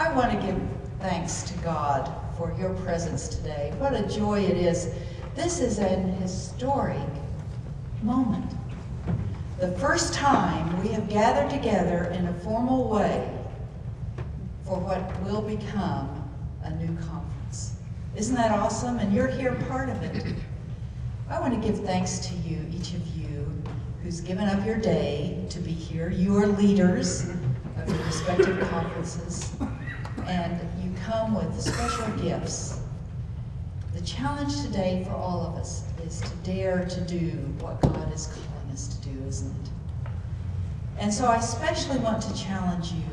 I want to give thanks to God for your presence today. What a joy it is. This is an historic moment. The first time we have gathered together in a formal way for what will become a new conference. Isn't that awesome? And you're here part of it. I want to give thanks to you, each of you, who's given up your day to be here. You are leaders of your respective conferences, and you come with special gifts. The challenge today for all of us is to dare to do what God is calling us to do, isn't it? And so I especially want to challenge you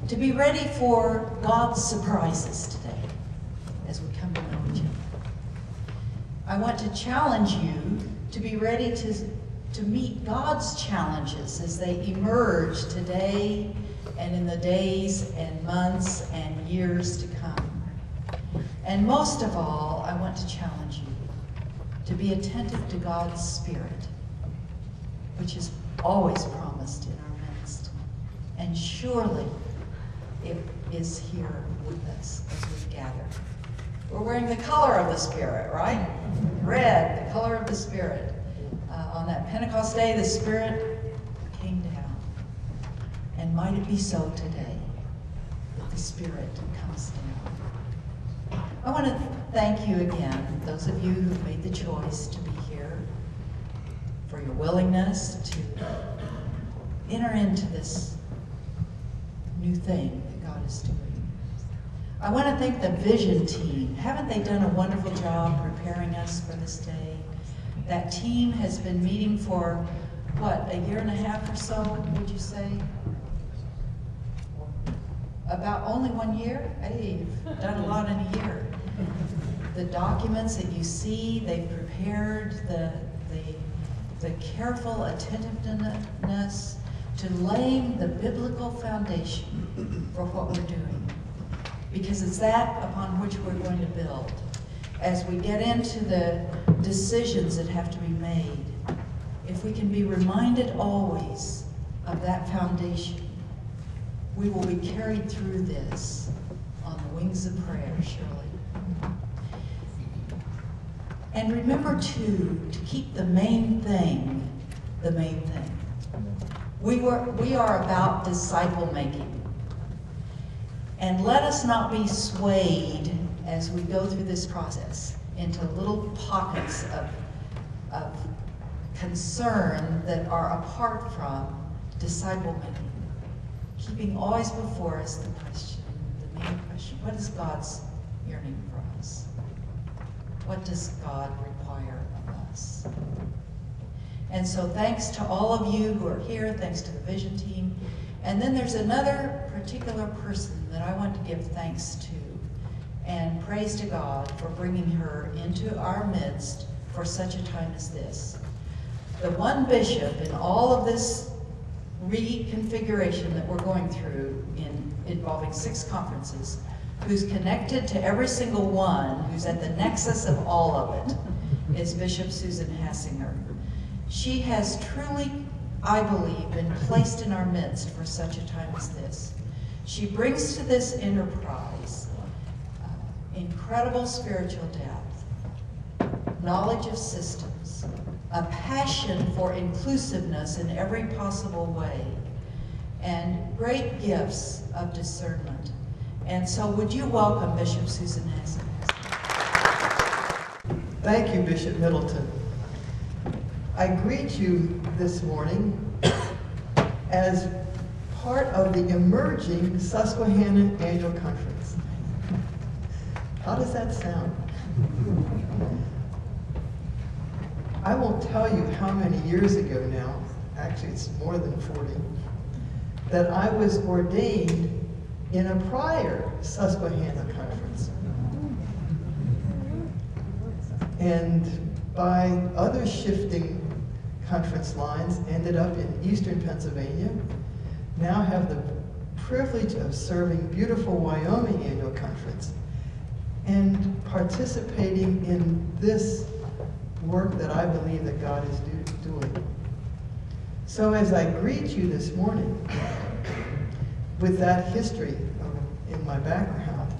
to be ready for God's surprises today as we come to know each other. I want to challenge you to be ready to meet God's challenges as they emerge today and in the days and months and years to come. And most of all, I want to challenge you to be attentive to God's Spirit, which is always promised in our midst. And surely it is here with us as we gather. We're wearing the color of the Spirit, right? Red, the color of the Spirit. On that Pentecost day, the Spirit came down. And might it be so today that the Spirit comes down. I want to thank you again, those of you who've made the choice to be here, for your willingness to enter into this new thing that God is doing. I want to thank the Vision team. Haven't they done a wonderful job preparing us for this day? That team has been meeting for, what, a year and a half or so, would you say? About only 1 year? Hey, you've done a lot in a year. The documents that you see, they've prepared, the careful attentiveness to laying the biblical foundation for what we're doing. Because it's that upon which we're going to build. As we get into the decisions that have to be made, if we can be reminded always of that foundation, we will be carried through this on the wings of prayer, surely. And remember, too, to keep the main thing the main thing. We are about disciple making. And let us not be swayed as we go through this process into little pockets of concern that are apart from disciple making. Keeping always before us the main question, what is God's yearning for us? What does God require of us? And so thanks to all of you who are here, thanks to the Vision team. And then there's another particular person that I want to give thanks to and praise to God for bringing her into our midst for such a time as this. The one bishop in all of this reconfiguration that we're going through involving 6 conferences, who's connected to every single one, who's at the nexus of all of it, is Bishop Susan Hassinger. She has truly, I believe, been placed in our midst for such a time as this. She brings to this enterprise incredible spiritual depth, knowledge of systems, a passion for inclusiveness in every possible way, and great gifts of discernment. And so would you welcome Bishop Susan Hassinger? Thank you, Bishop Middleton. I greet you this morning as part of the emerging Susquehanna Annual Conference. How does that sound? I won't tell you how many years ago now, actually it's more than 40, that I was ordained in a prior Susquehanna conference. And by other shifting conference lines, ended up in eastern Pennsylvania, now have the privilege of serving beautiful Wyoming Annual Conference and participating in this work that I believe that God is doing. So as I greet you this morning with that history in my background.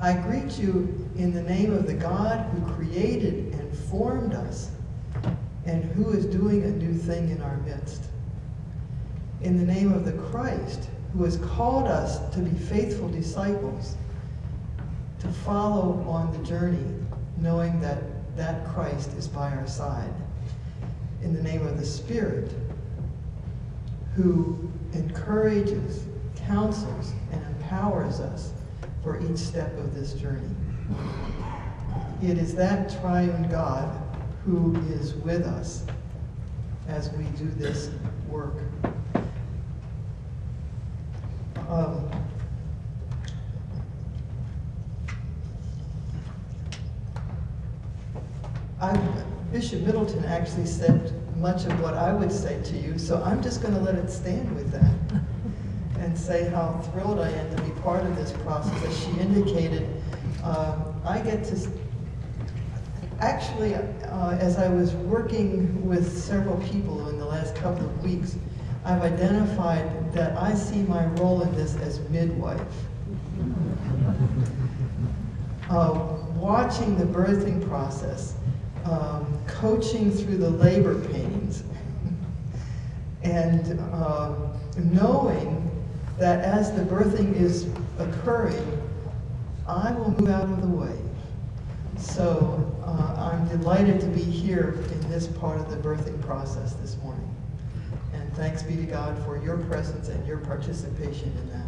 I greet you in the name of the God who created and formed us and who is doing a new thing in our midst. In the name of the Christ who has called us to be faithful disciples, to follow on the journey, knowing that that Christ is by our side. In the name of the Spirit who encourages, counsels, and empowers us for each step of this journey. It is that triune God who is with us as we do this work. Bishop Middleton actually said much of what I would say to you, so I'm just going to let it stand with that and say how thrilled I am to be part of this process. As she indicated, I get to, actually, as I was working with several people in the last couple of weeks, I've identified that I see my role in this as midwife. Watching the birthing process, coaching through the labor pains, and knowing that as the birthing is occurring, I will move out of the way. So I'm delighted to be here in this part of the birthing process this morning. And thanks be to God for your presence and your participation in that.